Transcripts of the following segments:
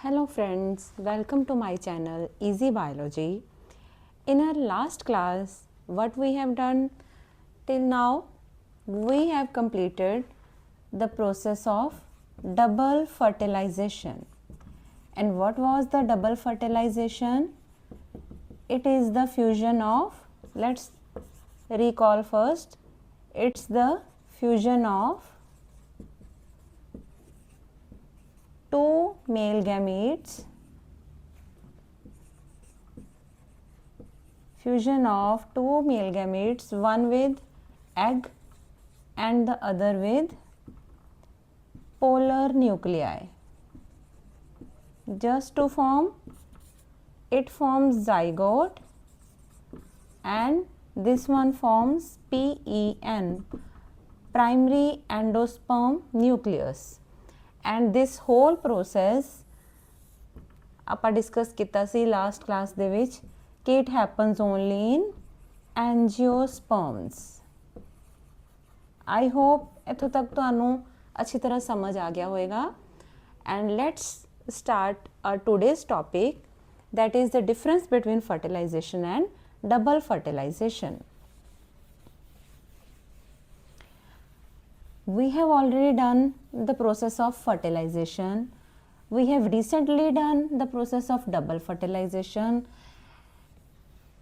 Hello friends, welcome to my channel Easy Biology. In our last class, what we have done till now, we have completed the process of double fertilization. And what was the double fertilization? It is the fusion of, let's recall first, it's the fusion of two male gametes, one with egg and the other with polar nuclei. Just to form, it forms zygote and this one forms PEN, primary endosperm nucleus. And this whole process ਆਪਾਂ discuss ਕੀਤਾ ਸੀ last class ਦੇ ਵਿੱਚ ਕਿ it happens only in angiosperms. I hope ਇੱਥੋਂ ਤੱਕ ਤੁਹਾਨੂੰ ਅੱਛੀ ਤਰ੍ਹਾਂ ਸਮਝ ਆ ਗਿਆ ਹੋਵੇਗਾ. And let's start our today's topic, that is the difference between fertilization and double fertilization. We have already done the process of fertilization. We have recently done the process of double fertilization.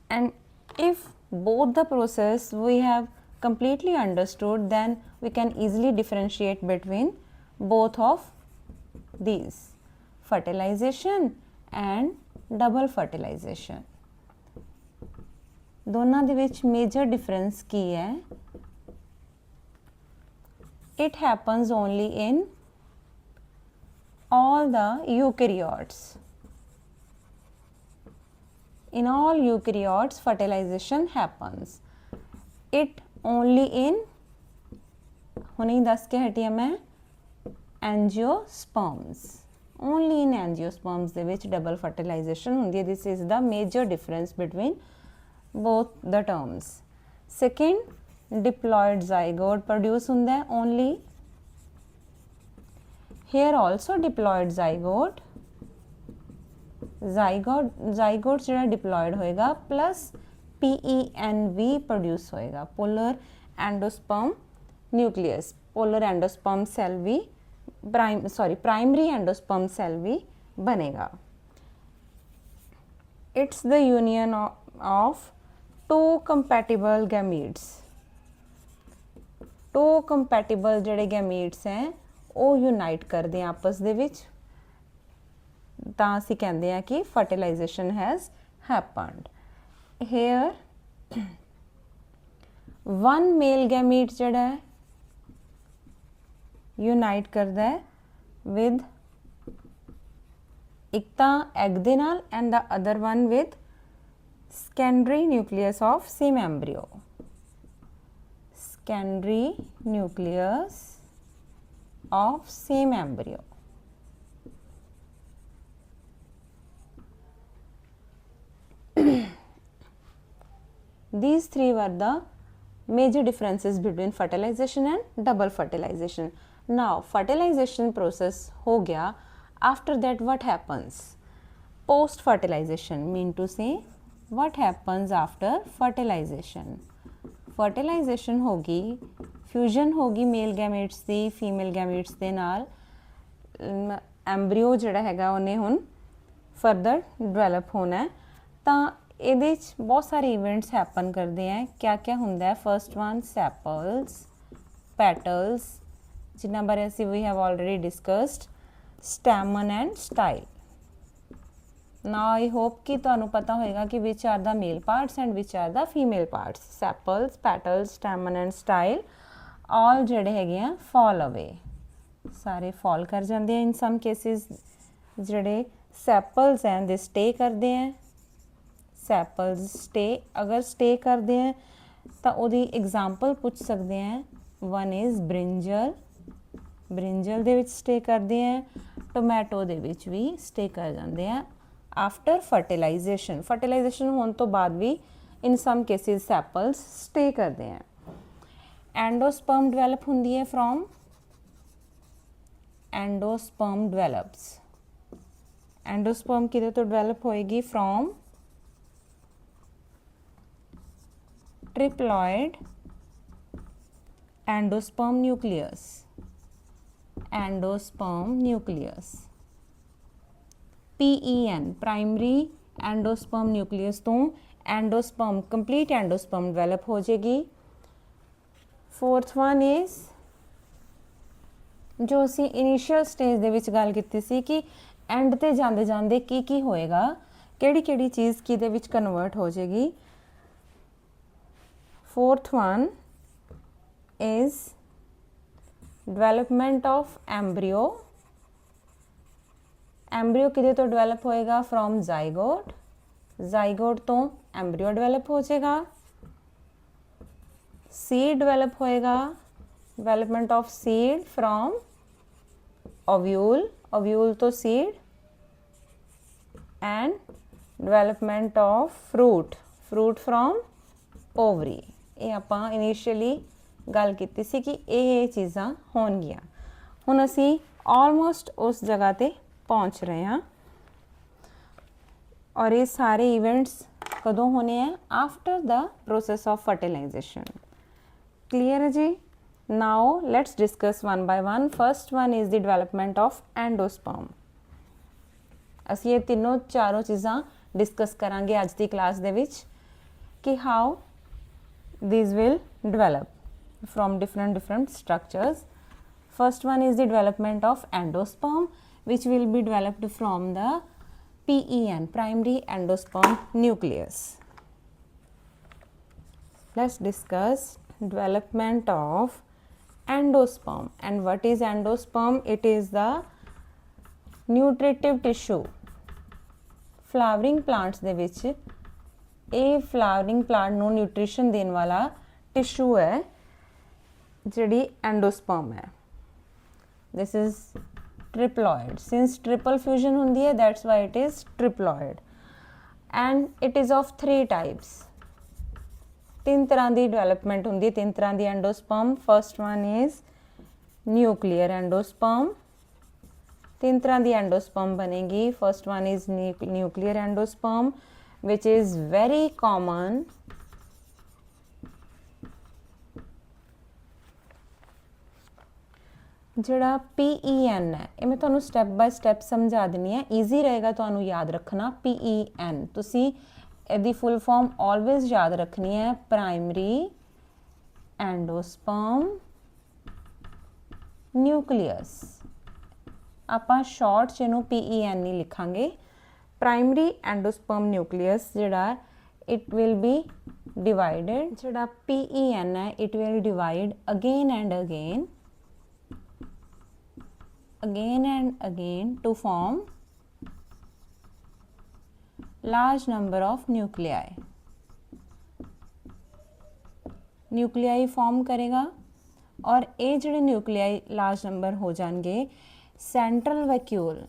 And if both the process we have completely understood, then we can easily differentiate between both of these, fertilization and double fertilization. दोनों ਦੇ ਵਿੱਚ major difference ਕੀ ਹੈ? It happens only in all the eukaryotes. In all eukaryotes, fertilization happens. It only in, ਹੁਣੇ ਦੱਸ ਕੇ ਹਟੀ ਮੈਂ, angiosperms. Only in angiosperms ਦੇ ਵਿੱਚ double fertilization ਹੁੰਦੀ ਹੈ. This is the major difference between both the terms. Second, diploid zygote produce ਹੁੰਦਾ ਹੈ only. Here also diploid zygote ਜਿਹੜਾ diploid ਹੋਏਗਾ plus PENV produce ਹੋਏਗਾ, polar endosperm nucleus, polar endosperm cell ਵੀ primary endosperm cell भी बनेगा. It's the union of two compatible gametes. Two compatible ਜਿਹੜੇ gametes ਹੈ ਉਹ ਯੂਨਾਈਟ ਕਰਦੇ ਆ ਆਪਸ ਦੇ ਵਿੱਚ, ਤਾਂ ਅਸੀਂ ਕਹਿੰਦੇ ਆ ਕਿ fertilization has happened. Here one male gamete ਜਿਹੜਾ ਹੈ ਯੂਨਾਈਟ ਕਰਦਾ ਹੈ ਵਿਦ ਇੱਕ ਤਾਂ ਐਗ ਦੇ ਨਾਲ and the other one with secondary nucleus of same embryo. Secondary nucleus of same embryo. These three were the major differences between fertilization and double fertilization. Now fertilization process हो गया. After that what happens? Post fertilization, mean to say what happens after fertilization? Fertilization होगी, fusion होगी male gametes ਦੀ female gametes ਦੇ ਨਾਲ, ਐਮਬਰੀਓ ਜਿਹੜਾ ਹੈਗਾ ਉਹਨੇ ਹੁਣ ਫਰਦਰ ਡਿਵੈਲਪ ਹੋਣਾ ਹੈ. ਤਾਂ ਇਹਦੇ 'ਚ ਬਹੁਤ ਸਾਰੇ ਇਵੈਂਟਸ ਹੈਪਨ ਕਰਦੇ ਹੈ. ਕਿਆ ਹੁੰਦਾ ਹੈ? ਫਰਸਟ ਵਨ ਸੈਪਲਸ, ਪੈਟਲਸ ਜਿਨ੍ਹਾਂ ਬਾਰੇ ਅਸੀਂ we have already discussed, stamen and style. Now I hope कि ਤੁਹਾਨੂੰ ਪਤਾ ਹੋਏਗਾ कि which are the male parts and which are the female parts. Sepals, petals, stamen and style all ਜਿਹੜੇ ਹੈਗੇ ਆ fall away, ਸਾਰੇ fall ਕਰ ਜਾਂਦੇ ਆ. In some cases ਜਿਹੜੇ sepals हैं they stay ਕਰਦੇ ਆ. Sepals stay, ਅਗਰ stay ਕਰਦੇ ਆ ਤਾਂ ਉਹਦੀ example ਪੁੱਛ ਸਕਦੇ ਆ. One is brinjal, brinjal ਦੇ ਵਿੱਚ stay ਕਰਦੇ ਆ. ਟੋਮੈਟੋ ਦੇ ਵਿੱਚ ਵੀ stay ਕਰ ਜਾਂਦੇ ਆ. After fertilization, fertilization होने तो बाद भी in some cases sepals stay करते हैं. Endosperm develop होती है from endosperm develops. एंडोस्पर्म किदे तो डिवेलप होएगी from triploid endosperm nucleus, endosperm nucleus. PEN primary endosperm nucleus तो एंडोस्पर्म कंप्लीट एंडोस्पर्म डिवेलप हो जाएगी। फोर्थ वन इज जो असी इनिशियल स्टेज दे विच गल कीती सी कि एंड ते जांदे जांदे की होएगा, केड़ी चीज़ किहदे विच कन्वर्ट हो जाएगी। Fourth one is development of embryo. Embryo किदे तो डिवेलप होएगा फ्रॉम जाइगोट, जाइगोट तो एम्ब्रियो डिवेलप हो जाएगा। सीड डिवेलप होएगा, development of seed from ovule, ovule तो seed. And development of fruit, fruit from ovary. ये आपां इनिशियली गल कीती सी कि ये चीज़ां होणगियां। हुण असीं ऑलमोस्ट उस जगह ते पहुँच रहे हैं और ये सारे इवेंट्स कदों होने हैं, after the process of fertilization. Clear है जी। Now let's discuss one by one. First one is the development of endosperm. असीं ये तीनों चारों चीज़ां डिस्कस करांगे अज दी क्लास दे विच कि how these will develop from different structures. First one is the development of endosperm, which will be developed from the PEN primary endosperm nucleus. Let's discuss development of endosperm. And what is endosperm? It is the nutritive tissue flowering plants ਦੇ ਵਿੱਚ ਇਹ flowering plant ਨੂੰ nutrition ਦੇਣ ਵਾਲਾ tissue ਹੈ ਜਿਹੜੀ endosperm है। This is triploid, since triple fusion होंदी है that's why it is triploid. And it is of 3 types. 3 तरह की डिवेलपमेंट होंदी है, 3 तरह की endosperm. First one is nuclear endosperm. 3 तरह की एंडोस्पर्म बनेगी। First one is nuclear endosperm which is very common ਜਿਹੜਾ PEN है ਇਹ मैं ਤੁਹਾਨੂੰ स्टैप बाय स्टैप समझा देनी है, ईजी रहेगा ਤੁਹਾਨੂੰ याद रखना। PEN ਤੁਸੀਂ ਇਹਦੀ फुल फॉर्म ऑलवेज याद रखनी है, प्राइमरी एंडोस्पर्म न्यूक्लियस। ਆਪਾਂ शॉर्ट ਚ ਇਹਨੂੰ PEN ਨਹੀਂ ਲਿਖਾਂਗੇ। प्राइमरी एंडोस्पर्म न्यूक्लियस जिहड़ा इट विल बी डिवाइडेड, जिहड़ा PEN है it will divide again and again to form large number of nuclei form करेगा। और ये जिहड़े न्यूक्लियाई लार्ज नंबर हो जाएंगे, सेंट्रल वैक्यूल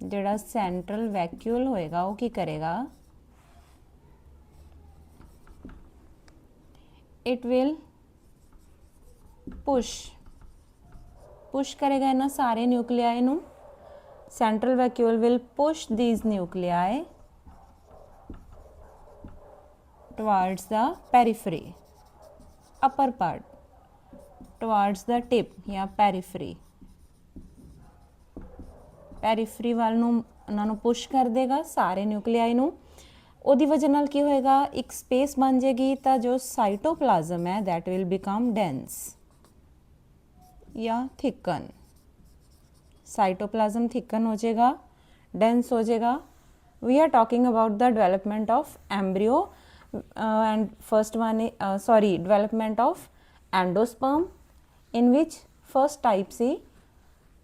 जिहड़ा सेंट्रल वैक्यूल होएगा वो की करेगा, इट विल पुश करेगा इन्हां सारे न्यूक्लियाई नूं। Central vacuole will push these nuclei towards the periphery, upper part, towards the tip या पेरीफेरी। ਪੈਰੀਫਰੀ ਵੱਲ ਨੂੰ ਉਹਨਾਂ ਨੂੰ ਪੁਸ਼ ਕਰ ਦੇਗਾ ਸਾਰੇ ਨਿਊਕਲੀਆਈ ਨੂੰ। ਉਹਦੀ ਵਜ੍ਹਾ ਨਾਲ ਕੀ ਹੋਏਗਾ, ਇੱਕ ਸਪੇਸ ਬਣ ਜਾਏਗੀ ਤਾਂ ਜੋ ਸਾਈਟੋਪਲਾਜ਼ਮ ਹੈ दैट विल बिकम डेंस या थिकन। साइटोप्लाज्म थिकन हो जाएगा, डेंस हो जाएगा। We are talking about the development of embryo and first one development of endosperm in which first type see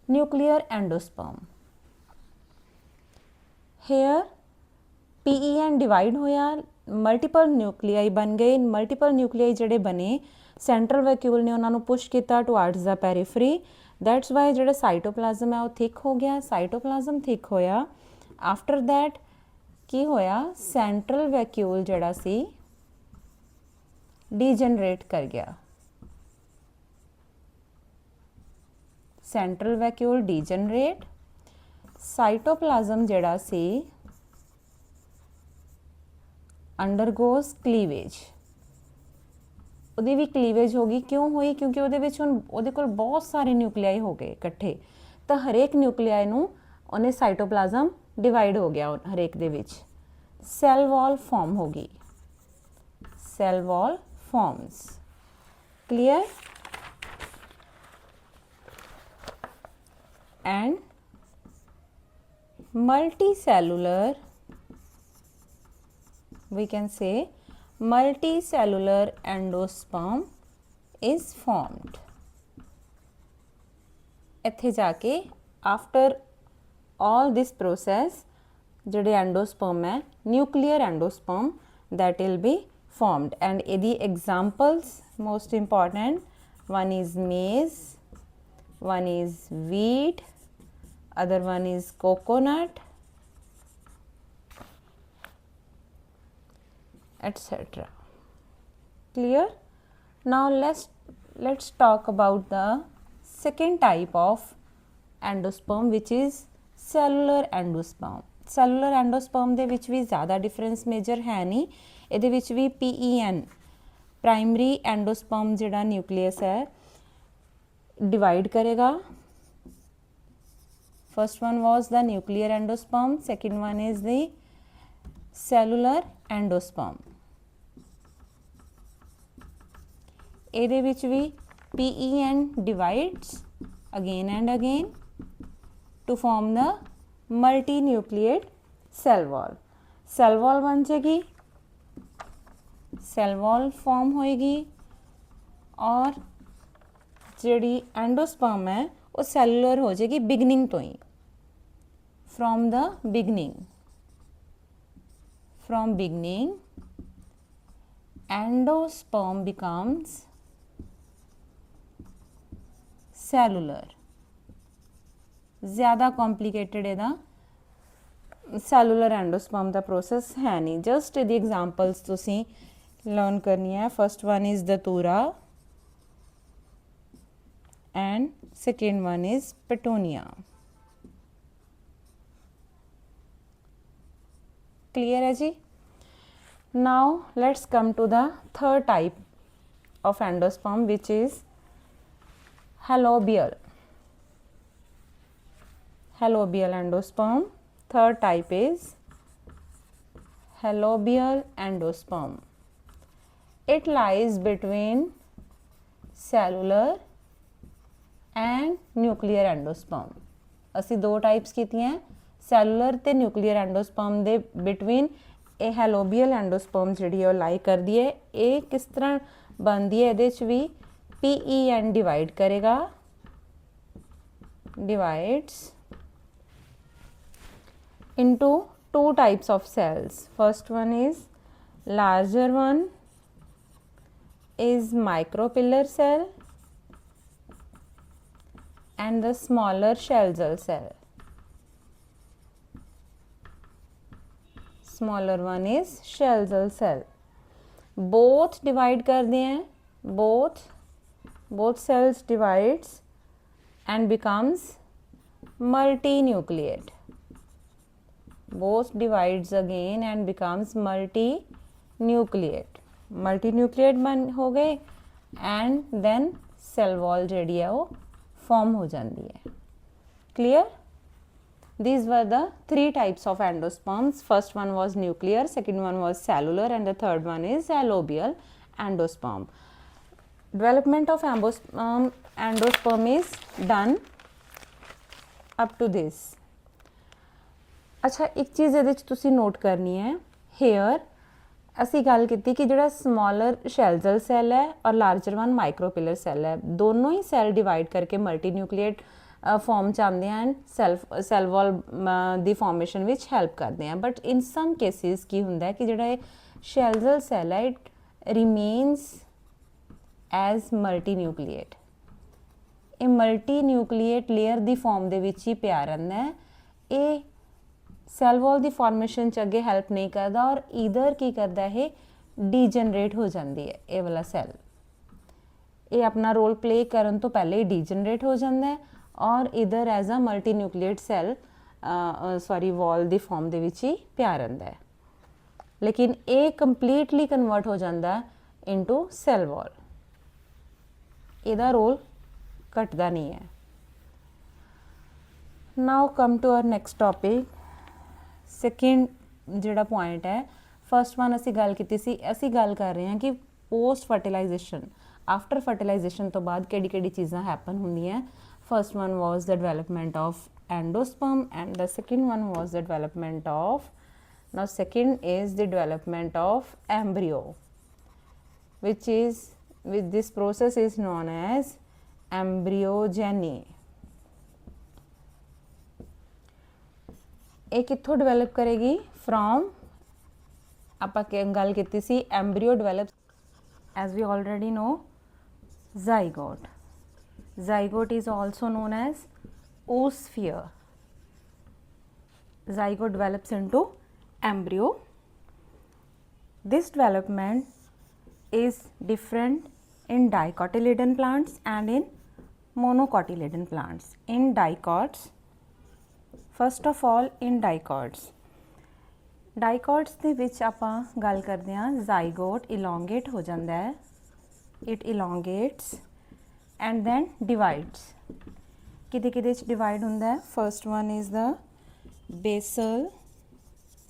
nuclear endosperm. Here PEN divide होया, multiple nuclei बन गए। Multiple nuclei जिहड़े बने, central vacuole ने उन्होंने push किया towards the periphery, that's why जिहड़ा cytoplasm है वो थिक हो गया। साइटोप्लाज्म थिक होया, आफ्टर दैट की होया, सेंट्रल वैक्यूल जिहड़ा सी डीजनरेट कर गया। सेंट्रल वैक्यूल डीजनरेट, साइटोप्लाज्म जिहड़ा सी अंडरगोज क्लीवेज, ਉਹਦੀ ਵੀ क्लीवेज हो गई। क्यों हुई? क्योंकि ਉਹਦੇ ਵਿੱਚ ਹੁਣ ਉਹਦੇ ਕੋਲ बहुत सारे न्यूक्लियाई हो गए इकट्ठे, तो हरेक न्यूक्लियाई ਨੂੰ ਉਹਨੇ साइटोप्लाज्म डिवाइड हो गया हरेक ਦੇ ਵਿੱਚ। सैल वॉल फॉर्म हो गई, cell wall forms. Clear? And multicellular, we can say multicellular endosperm is formed। ਇੱਥੇ ਜਾ ਕੇ after all this process ਜਿਹੜੇ endosperm है, nuclear endosperm that will be formed। and ਇਹਦੀ examples most important, one is maize, one is wheat, other one is coconut, etc. Clear? Now let's talk about the second type of endosperm, which is cellular endosperm। cellular endosperm ਦੇ ਵਿੱਚ ਵੀ ज़्यादा difference major है नहीं, ਇਹਦੇ ਵਿੱਚ ਵੀ PEN primary endosperm ਜਿਹੜਾ nucleus है divide करेगा। First one was the nuclear endosperm, second one is the cellular endosperm। ਇਹਦੇ ਵਿੱਚ ਵੀ PEN divides again and again to form the multinucleate cell wall। cell wall बन जाएगी, cell wall form होएगी, और ਜਿਹੜੀ endosperm है वो cellular हो जाएगी beginning तो ही, from the beginning, from beginning endosperm becomes cellular। ज़्यादा complicated ਇਹਦਾ cellular endosperm ਦਾ process है नहीं, just the examples ਤੁਸੀਂ learn करनी है। first one is datura and second one is petunia। clear है जी? now let's come to the third type of endosperm, which is halobial। halobial endosperm, third type is halobial endosperm। it lies between cellular and nuclear endosperm। ਅਸੀਂ ਦੋ types कीतियां, सैलूलर ते nuclear endosperm दे between ਇਹ ਹੈਲੋਬੀਅਲ ਐਂਡੋਸਪਰਮ ਜਿਹੜੀ ਉਹ ਲਾਈ ਕਰਦੀ ਹੈ। ਇਹ ਕਿਸ ਤਰ੍ਹਾਂ ਬਣਦੀ ਹੈ? ਇਹਦੇ 'ਚ ਵੀ PEN ਡਿਵਾਈਡ ਕਰੇਗਾ, divides into two types of cells। first one is larger one is micropillar cell and the smaller Schelzel cell। smaller one is Schelzel cell। both divide करते हैं, both cells divides and becomes multinucleate। both divides again and becomes multinucleate। multinucleate बन हो गए and then cell wall ਜਿਹੜੀ है वो form हो जाती है। clear? These were the three types of endosperms। first one was nuclear, second one was cellular, and the third one is allobial endosperm। development of endosperm is done up to this। अच्छा, एक चीज़ ਇਹਦੇ 'ਚ ਤੁਸੀਂ note ਕਰਨੀ है, here ਅਸੀਂ ਗੱਲ ਕੀਤੀ ਕਿ ਜਿਹੜਾ ਸਮਾਲਰ ਸ਼ੈਲਜ਼ਲ ਸੈੱਲ ਹੈ ਔਰ ਲਾਰਜਰ ਵਨ ਮਾਈਕਰੋਪਿਲਰ ਸੈੱਲ ਹੈ, ਦੋਨੋਂ ਹੀ ਸੈੱਲ ਡਿਵਾਈਡ ਕਰਕੇ ਮਲਟੀਨਿਊਕਲੀਏਟ ਫॉर्म ਚ ਆਉਂਦੇ ਹਨ, ਸੈੱਲ ਵਾਲ ਦੀ ਫਾਰਮੇਸ਼ਨ ਵਿੱਚ ਹੈਲਪ ਕਰਦੇ ਹਨ। ਬਟ ਇਨ ਸਮ ਕੇਸਿਸ ਕੀ ਹੁੰਦਾ ਹੈ ਕਿ ਜਿਹੜਾ ਇਹ ਸ਼ੈਲਜ਼ਲ ਸੈੱਲ ਹੈ ਇਟ ਰਿਮੇਨਸ ਐਜ਼ ਮਲਟੀਨਿਊਕਲੀਏਟ। ਇਹ ਮਲਟੀਨਿਊਕਲੀਏਟ ਲੇਅਰ ਦੀ ਫਾਰਮ ਦੇ ਵਿੱਚ ਹੀ ਪਿਆ ਰਹਿੰਦਾ ਹੈ। ਇਹ ਸੈੱਲ ਵਾਲ ਦੀ ਫਾਰਮੇਸ਼ਨ ਚ ਅੱਗੇ ਹੈਲਪ ਨਹੀਂ ਕਰਦਾ ਔਰ ਈਦਰ ਕੀ ਕਰਦਾ ਹੈ, ਡੀਜਨਰੇਟ ਹੋ ਜਾਂਦੀ ਹੈ ਇਹ ਵਾਲਾ ਸੈੱਲ। ਇਹ ਆਪਣਾ ਰੋਲ ਪਲੇ ਕਰਨ ਤੋਂ ਪਹਿਲੇ ਹੀ ਡੀਜਨਰੇਟ ਹੋ ਜਾਂਦਾ ਹੈ और इधर as a मल्टीन्यूक्लिएट cell sorry ਵॉल the farm ਦੇ ਵਿੱਚ ਹੀ ਪਿਆ ਰਹਿੰਦਾ ਹੈ, ਲੇਕਿਨ ਇਹ ਕੰਪਲੀਟਲੀ ਕਨਵਰਟ ਹੋ ਜਾਂਦਾ ਇਨਟੂ ਸੈਲ ਵॉल, ਇਹਦਾ ਰੋਲ ਘਟਦਾ ਨਹੀਂ ਹੈ। Now come to our next topic. Second ਜਿਹੜਾ ਪੁਆਇੰਟ ਹੈ, ਫਸਟ ਵਨ ਅਸੀਂ ਗੱਲ ਕੀਤੀ ਸੀ, ਅਸੀਂ ਗੱਲ ਕਰ ਰਹੇ ਹਾਂ ਕਿ पोस्ट फर्टिलाइजेशन, आफ्टर फर्टिलाइजेशन तो बाद किहड़ी किहड़ी चीज़ां हैपन होंदियां। First one was the development of endosperm and the second one was the development of, now second is the development of embryo, which this process is known as embryogeny। ਇਹ ਕਿੱਥੋਂ develop ਕਰੇਗੀ? From ਆਪਾਂ ਗੱਲ ਕੀਤੀ ਸੀ ਐਮਬਰੀਓ develop as we already know zygote. Zygote is also known as oosphere. Zygote develops into embryo. This development is different in dicotyledon plants and in monocotyledon plants. In dicots, first of all in dicots, dicots ਦੇ ਵਿੱਚ ਆਪਾਂ ਗੱਲ ਕਰਦੇ ਹਾਂ ਜ਼ਾਈਗੋਟ ਇਲੋਂਗੇਟ ਹੋ ਜਾਂਦਾ ਹੈ, it elongates and then divides. ਕਿਹਦੇ ਕਿਹਦੇ ਚ ਡਿਵਾਈਡ ਹੁੰਦਾ ਹੈ? First one is the basal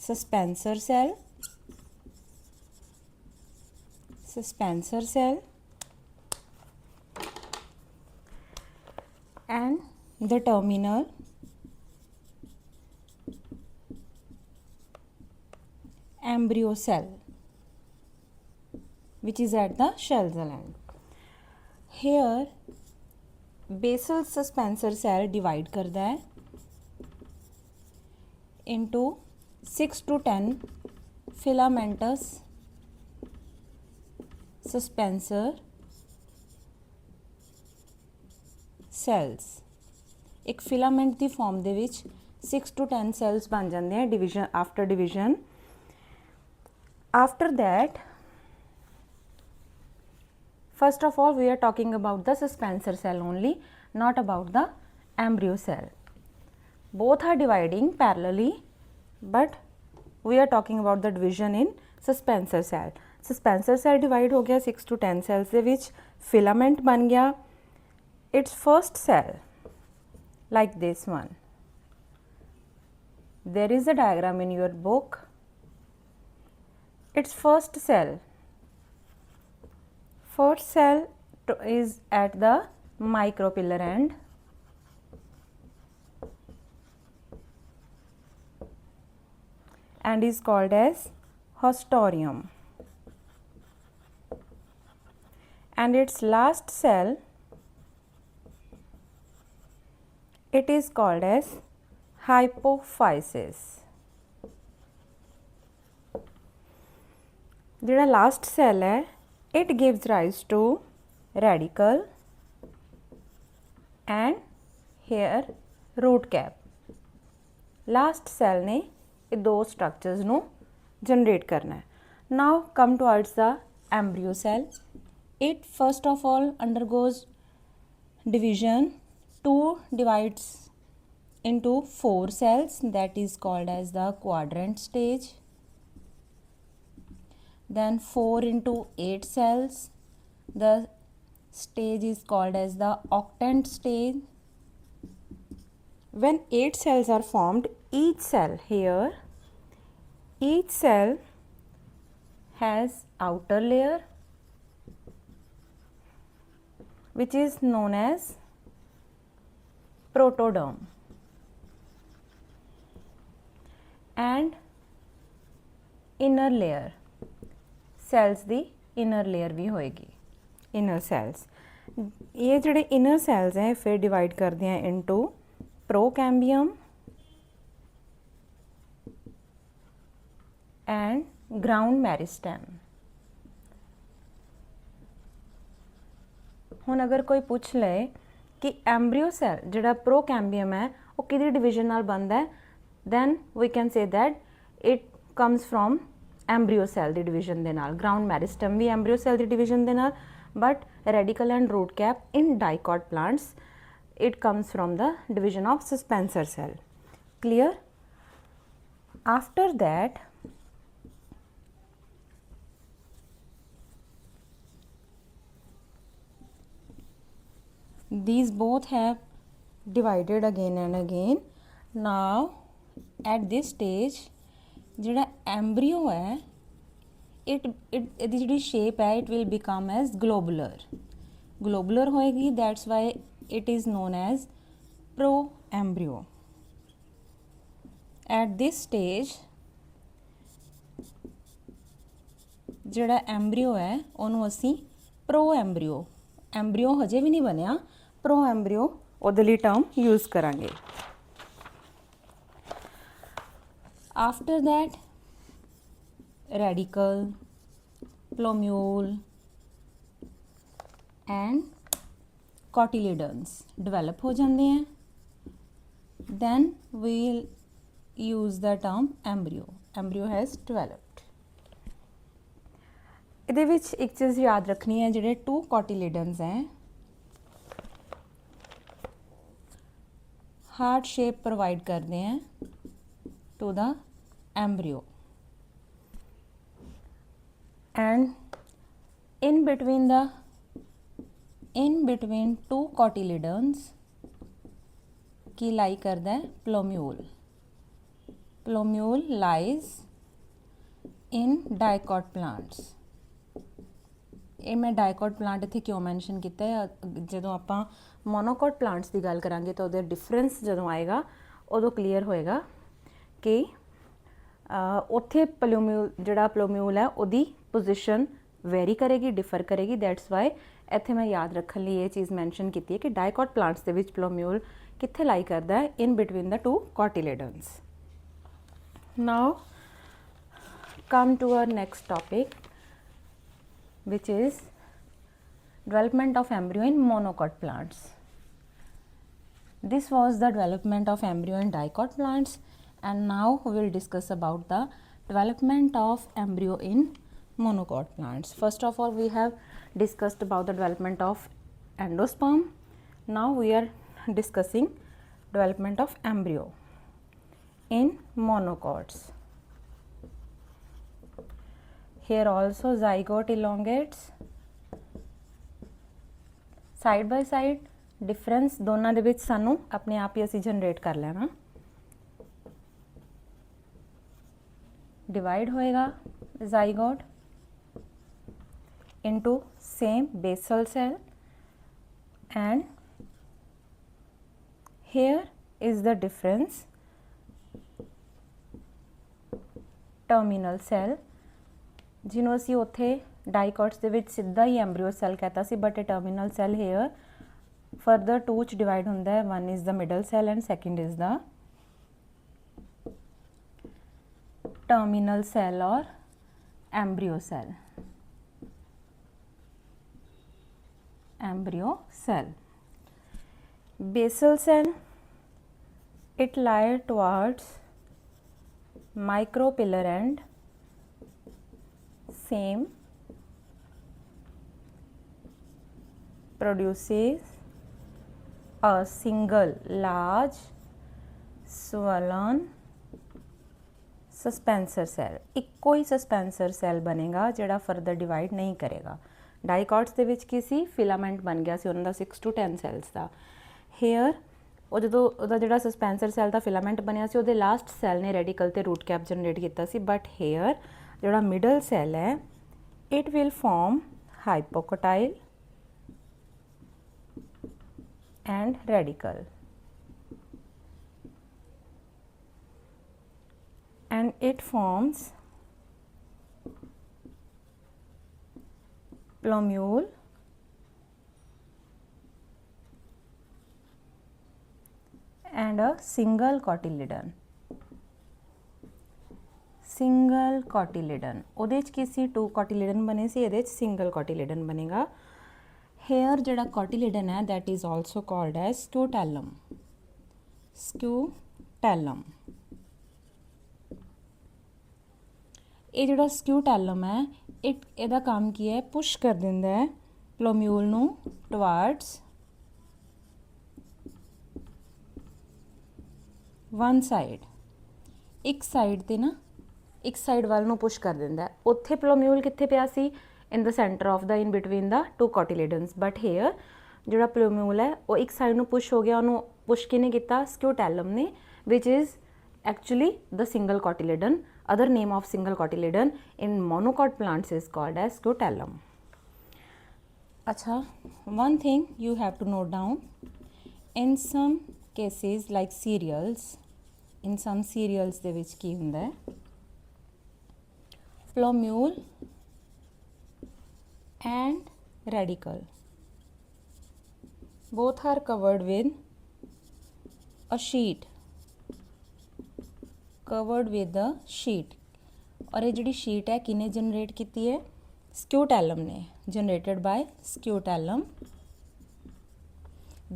suspensor cell, and the terminal embryo cell which is at the shell's end. Here basal suspensor cell divide करता है into 6 to 10 filamentous suspensor cells। एक filament की form ਦੇ ਵਿੱਚ 6 to 10 cells बन जाते हैं division after division. After that, first of all we are talking about the suspensor cell only, not about the embryo cell. Both are dividing parallelly, but we are talking about the division in suspensor cell. Suspensor cell divide हो गया 6 to 10 cells ਦੇ ਵਿੱਚ, filament बन गया its first cell like this one. There is a diagram in your book. Its first cell is at the micropillar end, and is called as haustorium, and its last cell, it is called as hypophysis। ਜਿਹੜਾ last cell है, it gives rise to radicle and here root cap। Last cell ने ये दो structures ਨੂੰ generate करना है। Now come towards the embryo cell। It first of all undergoes division, divides into 4 cells, that is called as the quadrant stage। Then 4 into 8 cells, the stage is called as the octant stage। When 8 cells are formed, each cell has outer layer which is known as protoderm and inner layer, cells ਦੀ inner layer ਵੀ ਹੋਏਗੀ, inner cells. ਇਹ ਜਿਹੜੇ inner cells ਹੈ ਫਿਰ divide ਕਰਦੇ ਆ into ਪ੍ਰੋਕੈਂਬੀਅਮ and ground ਮੈਰਿਸਟੈਮ। ਹੁਣ ਅਗਰ ਕੋਈ ਪੁੱਛ ਲਏ ਕਿ ਐਮਬਰੀਓ ਸੈਲ ਜਿਹੜਾ ਪ੍ਰੋਕੈਂਬੀਅਮ ਹੈ ਉਹ ਕਿਹਦੀ ਡਿਵੀਜ਼ਨ ਨਾਲ ਬਣਦਾ ਹੈ, then we can say that it comes from embryo cell ਦੀ ਡਿਵੀਜ਼ਨ ਦੇ ਨਾਲ। ਗਰਾਊਂਡ ਮੈਰਿਸਟਮ ਵੀ ਐਮਬਰੀਓ ਸੈਲ ਦੀ ਡਿਵੀਜ਼ਨ ਦੇ ਨਾਲ, but radicle and root cap in dicot plants it comes from the division of suspensor cell. clear? After that these both have divided again and again. Now at this stage ਜਿਹੜਾ embryo ਹੈ ਇਹਦੀ ਜਿਹੜੀ shape ਹੈ it will become as globular ਹੋਏਗੀ, that's why it is known as proembryo. At this stage ਜਿਹੜਾ embryo ਹੈ ਉਹਨੂੰ ਅਸੀਂ proembryo, embryo ਹਜੇ ਵੀ ਨਹੀਂ ਬਣਿਆ, proembryo ਉਹਦੇ ਲਈ ਟਰਮ ਯੂਜ਼ ਕਰਾਂਗੇ. After that radicle, plomule and cotyledons develop ਹੋ ਜਾਂਦੇ हैं. Then we will use the term embryo has developed. ਇਹਦੇ ਵਿੱਚ ਇੱਕ ਚੀਜ਼ ਯਾਦ ਰੱਖਣੀ ਹੈ, ਜਿਹੜੇ 2 cotyledons ਹੈ हार्ट शेप प्रोवाइड करते हैं to the embryo, and in between 2 cotyledons की लाई करता है plomule lies in dicot plants. ਇਹ ਮੈਂ ਡਾਈਕੋਟ ਪਲਾਂਟ ਇੱਥੇ ਕਿਉਂ ਮੈਂਸ਼ਨ ਕੀਤਾ ਹੈ, ਜਦੋਂ ਆਪਾਂ ਮੋਨੋਕੋਟ ਪਲਾਂਟਸ ਦੀ ਗੱਲ ਕਰਾਂਗੇ ਤਾਂ ਉਹਦੇ ਡਿਫਰੈਂਸ ਜਦੋਂ ਆਏਗਾ ਉਦੋਂ ਕਲੀਅਰ ਹੋਏਗਾ ਕਿ ਉੱਥੇ ਪਲੋਮਿਊਲ ਹੈ ਉਹਦੀ ਪੋਜੀਸ਼ਨ ਵੈਰੀ ਕਰੇਗੀ, ਡਿਫਰ ਕਰੇਗੀ. ਦੈਟਸ ਵਾਈ ਇੱਥੇ ਮੈਂ ਯਾਦ ਰੱਖਣ ਲਈ ਇਹ ਚੀਜ਼ ਮੈਂਸ਼ਨ ਕੀਤੀ ਹੈ ਕਿ ਡਾਈਕੋਟ ਪਲਾਂਟਸ ਦੇ ਵਿੱਚ ਪਲੋਮਿਊਲ ਕਿੱਥੇ ਲਾਈ ਕਰਦਾ ਹੈ, in between the 2 cotyledons. Now come to our next topic, which is development of embryo in monocot plants. This was the development of embryo in dicot plants, and now we will discuss about the development of embryo in monocot plants. First of all, we have discussed about the development of endosperm. Now we are discussing development of embryo in monocots. Here also zygote elongates. Side by side difference ਦੋਨਾਂ ਦੇ ਵਿੱਚ ਸਾਨੂੰ ਆਪਣੇ ਆਪ ਹੀ ਅਸੀਂ generate ਕਰ ਲੈਣਾ. Divide ਹੋਏਗਾ zygote into same basal cell, and here is the difference, terminal cell ਜਿਹਨੂੰ ਅਸੀਂ ਉੱਥੇ ਡਾਈਕੋਟਸ ਦੇ ਵਿੱਚ ਸਿੱਧਾ ਹੀ ਐਮਬ੍ਰੀਓ ਸੈੱਲ ਕਹਤਾ ਸੀ, ਬਟ ਇਹ ਟਰਮੀਨਲ ਸੈੱਲ ਹੇਅਰ ਫਰਦਰ 2 ਚ ਡਿਵਾਈਡ ਹੁੰਦਾ ਹੈ. one is the middle cell and second is the terminal cell or embryo cell. Basal cell, it lies towards micropillar end, same produces a single large swollen suspensor cell. ਇੱਕੋ ਹੀ suspensor cell ਬਣੇਗਾ ਜਿਹੜਾ further divide ਨਹੀਂ ਕਰੇਗਾ. ਡਾਈਕੋਟਸ ਦੇ ਵਿੱਚ ਕੀ ਸੀ, filament ਬਣ ਗਿਆ ਸੀ ਉਹਨਾਂ ਦਾ 6 to 10 ਸੈਲਸ ਦਾ. ਹੇਅਰ ਉਹ ਜਦੋਂ ਉਹਦਾ ਜਿਹੜਾ ਸਸਪੈਂਸਰ ਸੈੱਲ ਦਾ ਫਿਲਾਮੈਂਟ ਬਣਿਆ ਸੀ ਉਹਦੇ ਲਾਸਟ ਸੈੱਲ ਨੇ ਰੈਡੀਕਲ ਤੇ ਰੂਟ ਕੈਪ ਜਨਰੇਟ ਕੀਤਾ ਸੀ. ਬਟ ਹੇਅਰ ਜਿਹੜਾ ਮਿਡਲ ਸੈੱਲ ਹੈ it will form hypocotyl and radicle, and it forms plomule and a single cotyledon. Single cotyledon, ਉਹਦੇ 'ਚ ਕੀ ਸੀ 2 ਕੋਟੀਲੇਡਨ ਬਣੇ ਸੀ, ਇਹਦੇ 'ਚ ਸਿੰਗਲ ਕੋਟੀਲੇਡਨ ਬਣੇਗਾ. ਹੇਅਰ ਜਿਹੜਾ ਕੋਟੀਲੇਡਨ ਹੈ that is also called as scutellum. ਇਹ ਜਿਹੜਾ ਸਕੂਟੈਲਮ ਹੈ ਇਹਦਾ ਕੰਮ ਕੀ ਹੈ, ਪੁਸ਼ ਕਰ ਦਿੰਦਾ ਹੈ ਪਲੋਮਿਊਲ ਨੂੰ ਟੁਵਾਰਡਸ वन साइड, एक साइड ते ना एक साइड वाल नूं पुश कर दिंदा है। उत्थे प्लोम्यूल कित्थे पिया सी? In the centre of the in between the two cotyledons, but here जिहड़ा प्लोम्यूल है वो एक साइड नूं पुश हो गया, उन्होंने पुश किने किया? स्क्यूटैलम ने, which is actually the single cotyledon. Other name of single cotyledon in monocot plants is called as scutellum. अच्छा, one thing you have to note down, in some cases like cereals, in some cereals ਦੇ ਵਿੱਚ ਕੀ ਹੁੰਦਾ ਹੈ? Plumule and radicle both are covered with a sheet, covered with a sheet, और ये जिहड़ी sheet है किने जनरेट कीती है? स्क्यूटैलम ने, generated by scutellum.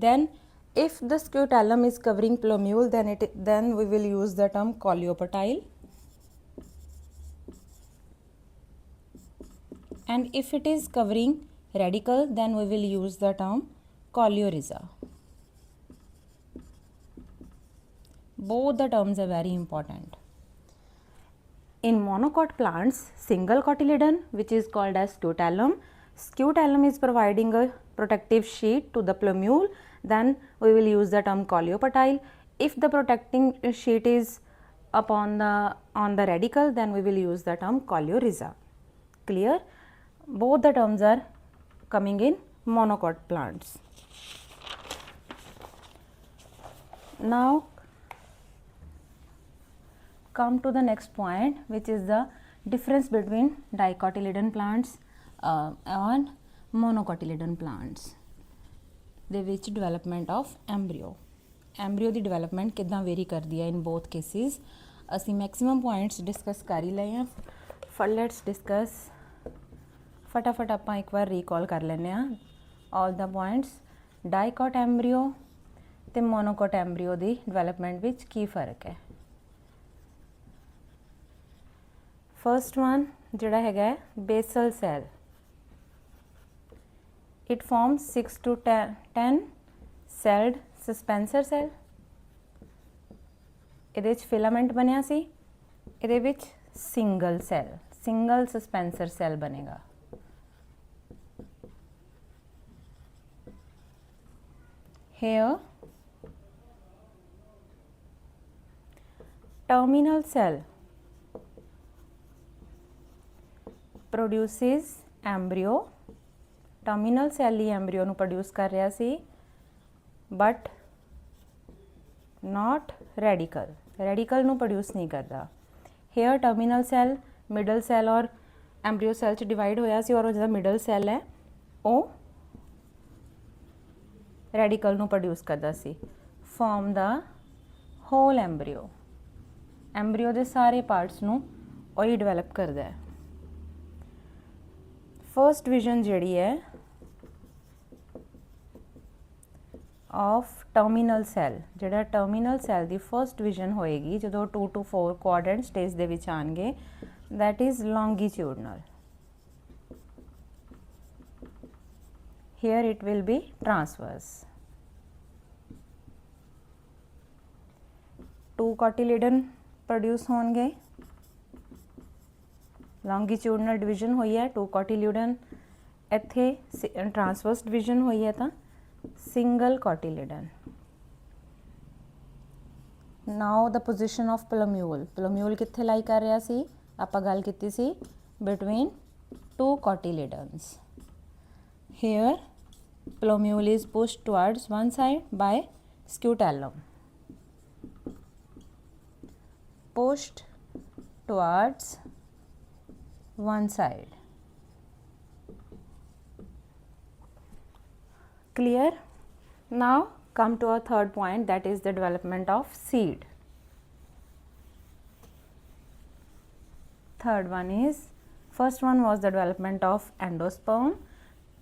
Then if the scutellum is covering plumule, then we will use the term coleoptile, and if it is covering radicle, then we will use the term coleorhiza. Both the terms are very important. In monocot plants, single cotyledon, which is called as scutellum, scutellum is providing a protective sheet to the plumule, then we will use the term coleoptile. If the protecting sheet is on the radicle, then we will use the term coleorhiza. Clear? Both the terms are coming in monocot plants. Now come to the next point, which is the difference between dicotyledon plants and monocotyledon plants ਦੇ ਵਿੱਚ development of embryo the development ਕਿੱਦਾਂ very ਕਰਦੀ ਹੈ in both cases। ਅਸੀਂ maximum points discuss ਕਰ ਹੀ ਲਏ ਹਾਂ। let's discuss फटाफट ਆਪਾਂ ਇੱਕ ਵਾਰ recall ਕਰ ਲੈਂਦੇ ਹਾਂ all the points। dicot embryo ਤੇ monocot embryo ਦੀ development ਵਿੱਚ ਕੀ ਫਰਕ ਹੈ? फर्स्ट वन जिहड़ा हैगा basal cell, it forms 6 to 10 celled suspensor cell. इहदे विच फिलामेंट बनिया सी, इहदे विच single cell, single suspensor cell बनेगा। Here terminal cell produces embryo, terminal cell ही एम्ब्रियो नूं प्रोड्यूस कर रहा सी, बट नॉट रेडिकल, रेडिकल नूं प्रोड्यूस नहीं करता। Here terminal cell middle cell और एम्ब्रियो सैल च डिवाइड होया सी, और जो मिडल सैल है वो रेडिकल नूं प्रोड्यूस करता सी। Form the whole embryo, embryo दे सारे पार्ट्स नूं वही डिवेलप करता है। फर्स्ट विजन जिहड़ी है ऑफ टर्मिनल सैल, जिहड़ा टर्मिनल सैल दी फर्स्ट विजन होएगी जदों 2 to 4 क्वाड्रेंट स्टेज दे विच आणगे, that is longitudinal. Here it will be transverse. 2 cotyledon प्रोड्यूस होणगे, लॉन्गिट्यूडनल डिवीजन हुई है 2 कॉटिल्यूडन, इत्थे ट्रांसवर्स डिवीजन हुई है तो single cotyledon. Now the position of plumule, plumule कित्थे लाई कर रहा सी? आपां गल कीती सी between 2 cotyledons. Here plumule is pushed towards one side by scutellum, pushed towards one side. Clear? Now come to our third point, that is the development of seed. Third one is, first one was the development of endosperm,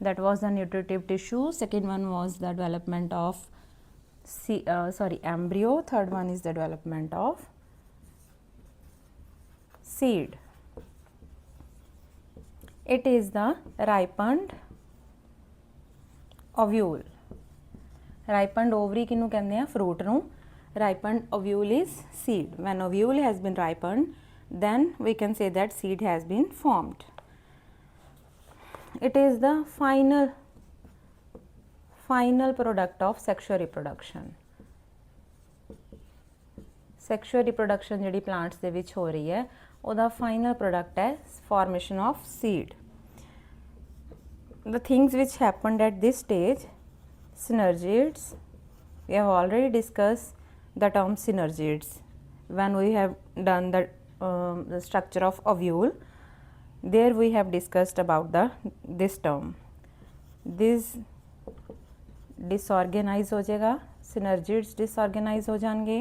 that was the nutritive tissue. Second one was the development of embryo. Third one is the development of seed. It is the ripened ovule, ripened ovary किनू कहते हैं? Fruit नू। Ripened ovule is seed. When ovule has been ripened, then we can say that seed has been formed. It is the final product of sexual reproduction. Sexual reproduction ਜਿਹੜੀ plants ਦੇ ਵਿੱਚ ਹੋ ਰਹੀ ਹੈ ਉਹਦਾ final product ਹੈ formation of seed. The things which happened at this stage, synergids, we have already discussed the term synergids when we have done the structure of ovule. There we have discussed about this term. This disorganize हो जाएगा, synergids disorganize हो जाएंगे.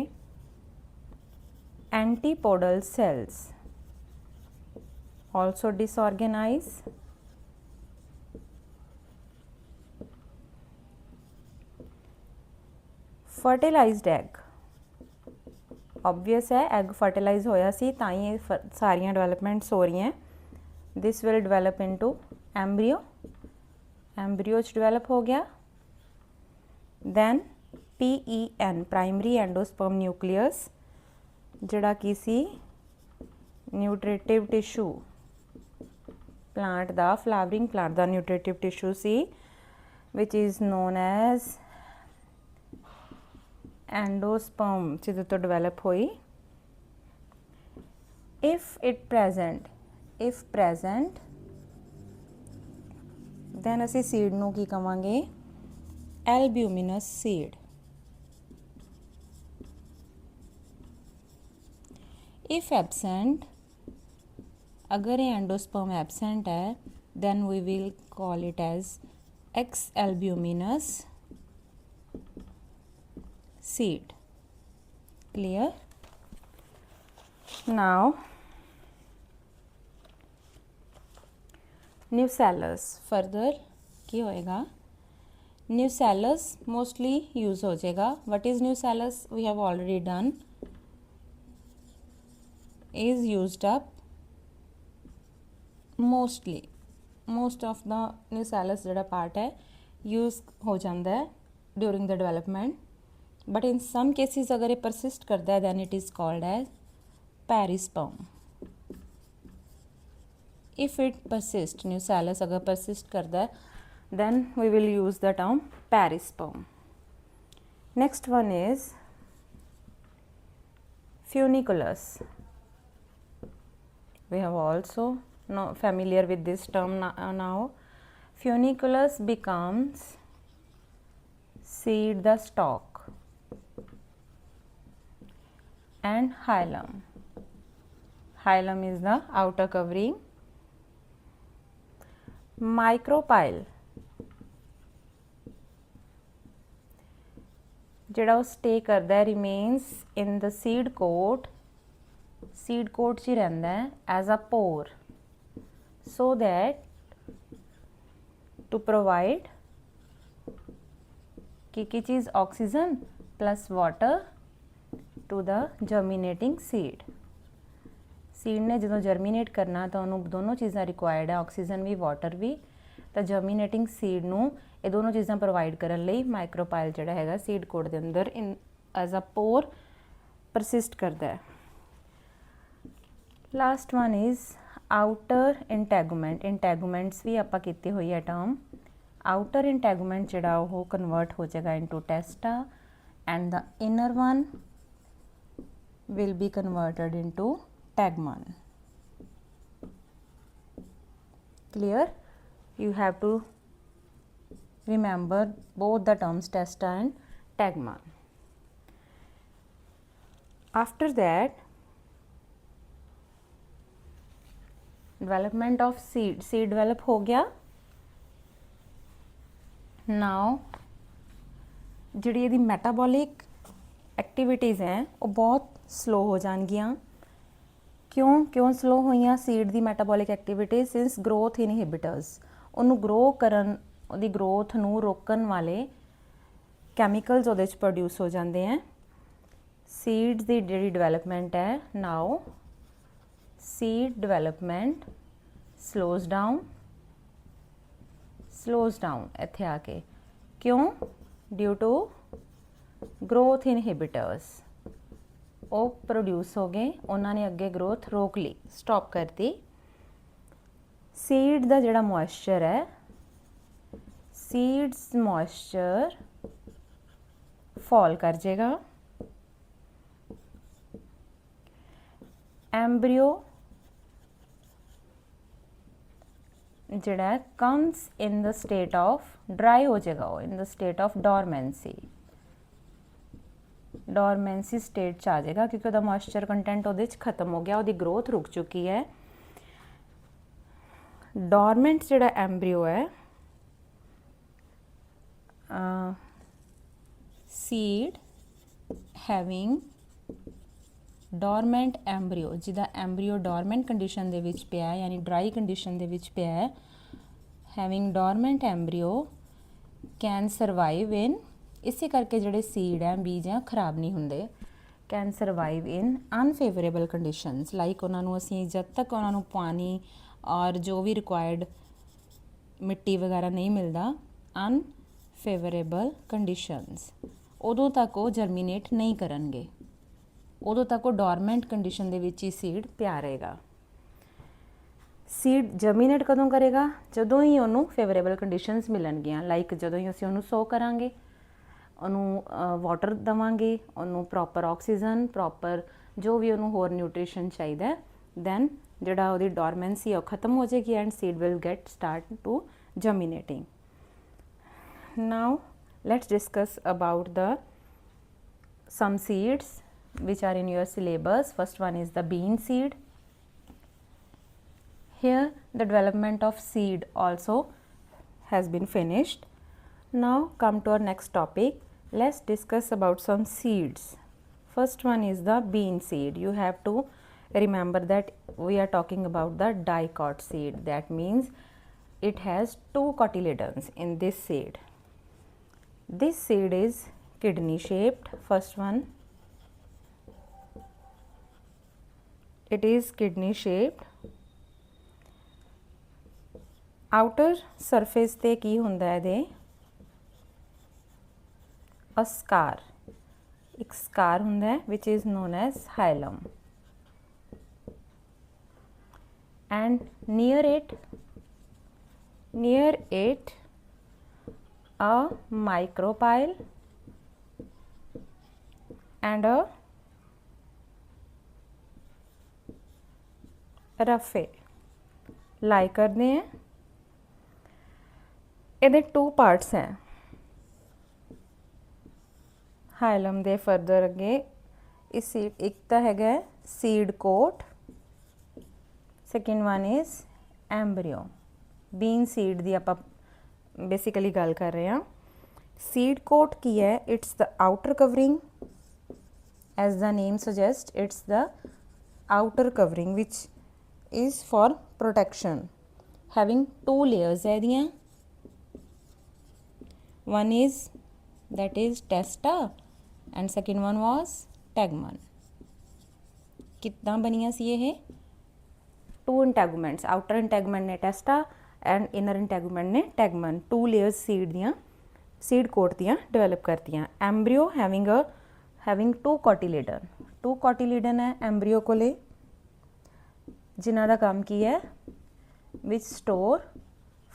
Antipodal cells also disorganize. Fertilized egg, obvious है egg fertilize होया सी ताई ये सारियां developments हो रही हैं. This will develop into embryo. Embryo develop हो गया. Then PEN, primary endosperm nucleus, ਜਿਹੜਾ ਕੀ ਸੀ nutritive tissue, plant the flowering plant the nutritive tissue C, which is known as endosperm ਜਿਹਦੇ ਤੋਂ develop ਹੋਈ. If present then ਅਸੀਂ seed ਨੂੰ ਕੀ ਕਵਾਂਗੇ? Albuminous seed. If absent, अगर ये endosperm absent है then we will call it as X-albuminous seed. Clear? Now nucellus, further ਕੀ होएगा? Nucellus mostly use हो जाएगा. What is nucellus? We have already done. Is used up mostly. Most of the nucellus ਜਿਹੜਾ part है use हो जाता है during the development. But in some cases अगर ये persist करता है then it is called as perisperm. If it persists, nucellus अगर persist करता है then we will use the term perisperm. Next one is funiculus. We have also familiar with this term now. Funiculus becomes seed the stalk and hilum. Hilum is the outer covering. Micropyle ਜਿਹੜਾ ਉਹ stay करता है remains in the seed coat. Seed coat 'ਚ ਹੀ ਰਹਿੰਦਾ ਹੈ as a pore, so that to provide ਕੀ ਚੀਜ਼ oxygen plus water to the germinating seed. Seed ने जो जर्मीनेट करना तो उन्होंने दोनों चीज़ा रिक्वायर्ड है, ऑक्सीजन भी वाटर भी. तो जर्मीनेटिंग सीड नू ये दोनों चीज़ा प्रोवाइड करने लई माइक्रोपाइल जिहड़ा हैगा सीड कोड के अंदर इन एज अ पोर परसिस्ट करता है. Last one is outer integument. Integuments भी आपां कीती हुई है टर्म. आउटर इंटैगूमेंट जिहड़ा वो कन्वर्ट हो जाएगा into टेस्टा and the inner one will be converted into tegmen. Clear? You have to remember both the terms testa and tegmen. After that, development of seed. Seed develop हो गया. Now जिहड़ी इहदी metabolic activities हैं वो बहुत slow हो जाणगियां. क्यों slow हुई seed की मैटाबॉलिक एक्टिविटी? सिंस ग्रोथ इनहिबिटर्स उन्होंने ग्रो करन उहदी ग्रोथ नूं रोकन वाले कैमिकल्स उहदे च प्रोड्यूस हो जाते हैं. सीड्स की जिहड़ी डिवेलपमेंट है now seed development slows down इत्थे आके. क्यों? ड्यू टू ग्रोथ इनहिबिटर्स वो प्रोड्यूस हो गए, उन्होंने अगे ग्रोथ रोक ली, स्टॉप करती। सीड का जिहड़ा मॉइस्चर है, सीड्स मॉइस्चर फॉल कर जाएगा। एम्ब्रियो जिहड़ा comes in the state of dry हो जाएगा, in the state of dormancy state च आ जाएगा, क्योंकि वह मॉइस्चर कंटेंट वो खत्म हो गया, वो ग्रोथ रुक चुकी है। डोरमेंट जिहड़ा एम्ब्रियो है, सीड हैविंग डोरमेंट एम्ब्रियो, जिहदा एम्ब्रियो डोरमेंट कंडीशन दे विच पिया है, यानी ड्राई कंडीशन दे विच पिया है, having dormant embryo can survive in, इसी करके जिहड़े सीड है, बीज हैं, खराब नहीं होंदे, can survive in unfavourable conditions, like उन्होंने असीं जब तक उन्होंने पानी और जो भी रिक्वायर्ड मिट्टी वगैरह नहीं मिलता, अनफेवरेबल कंडीशनस, उदों तक वो जर्मीनेट नहीं करनगे, उदों तक वो डोरमेंट कंडीशन दे विच ही सीड पिया रहेगा। सीड जर्मीनेट कदों करेगा, जदों ही उन्होंने फेवरेबल कंडीशनस मिलणगियां, लाइक जदों ही असीं उन्होंने सो करांगे, उन्होंने वाटर देवांगे, उन्होंने प्रॉपर ऑक्सीजन, प्रॉपर जो भी उन्होंने होर न्यूट्रिशन चाहिए, दैन जिहड़ा उहदी डोरमेंसी है खत्म हो जाएगी and seed will get start to germinating. Now let's discuss about the some seeds which are in your syllabus. First one is the bean seed. Here the development of seed also has been finished. Now come to our next topic. Let's discuss about some seeds. First one is the bean seed. You have to remember that we are talking about the dicot seed. That means it has two cotyledons in this seed. This seed is kidney shaped. First one, it is kidney shaped. Outer surface ते की हुंदा है दे a scar, एक scar हुंदा है which is known as hilum, and near it a micropyle and a रफे लाई करते हैं। ये टू पार्ट्स हैं हाइलम दे फरदर अगे इस सीड, एक तो है seed coat, second one is embryo. Bean seed दी आप बेसिकली गल कर रहे हैं। सीड कोट की है, it's the outer covering, as the name suggests, it's the outer covering which is for protection, having two layers है दियाँ, one is that is testa and second one was tegmen। कितना बनिया सी ये to इंटैगुमेंट्स, outer इंटैगुमेंट ने टेस्टा and inner इंटैगुमेंट ने टैगमन, two layers seed दियाँ, seed coat दियाँ develop करती। एम्ब्रियो हैविंग टू कॉटिलीडन है एम्ब्रियो कोले, जिन्हां दा काम की है विच स्टोर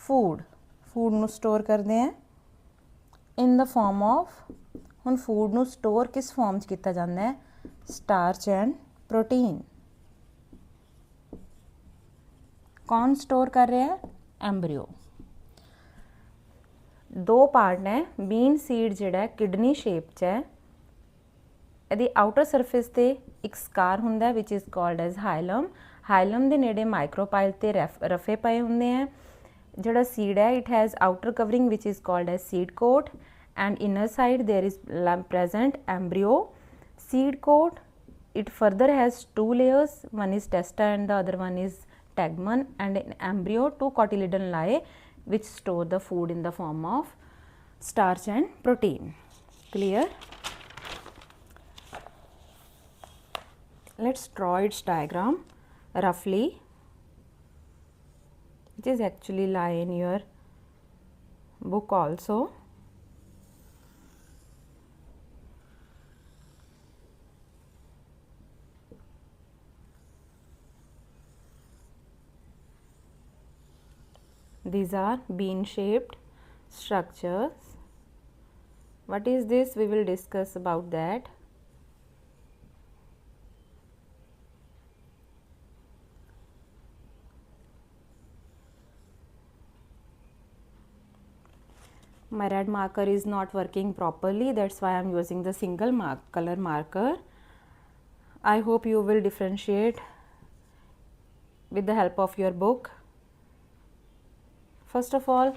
फूड नू स्टोर करते हैं इन द फॉर्म ऑफ, हुण फूड नू स्टोर किस फॉर्म च किया जाता है, स्टार्च एंड प्रोटीन। कौन स्टोर कर रहा है, एम्ब्रियो। दो पार्ट ने, बीन सीड जिहड़ा किडनी शेप च है, यदि आउटर सरफेस ते एक स्कार हुंदा है which is called as hilum. Hilum दे नेड़े माइक्रोपाइल ते रफे पए हुंदे हैं। जिहड़ा सीड है it has outer covering which is called as seed coat and inner side there is present embryo. Seed coat it further has two layers, one is testa and the other one is tegmen, and in embryo two cotyledon lie which store the food in the form of starch and protein. Clear? Let's draw its diagram roughly, which is actually lie in your book also. These are bean shaped structures. What is this? We will discuss about that. My red marker is not working properly, that's why I am using the single color marker. I hope you will differentiate with the help of your book. First of all,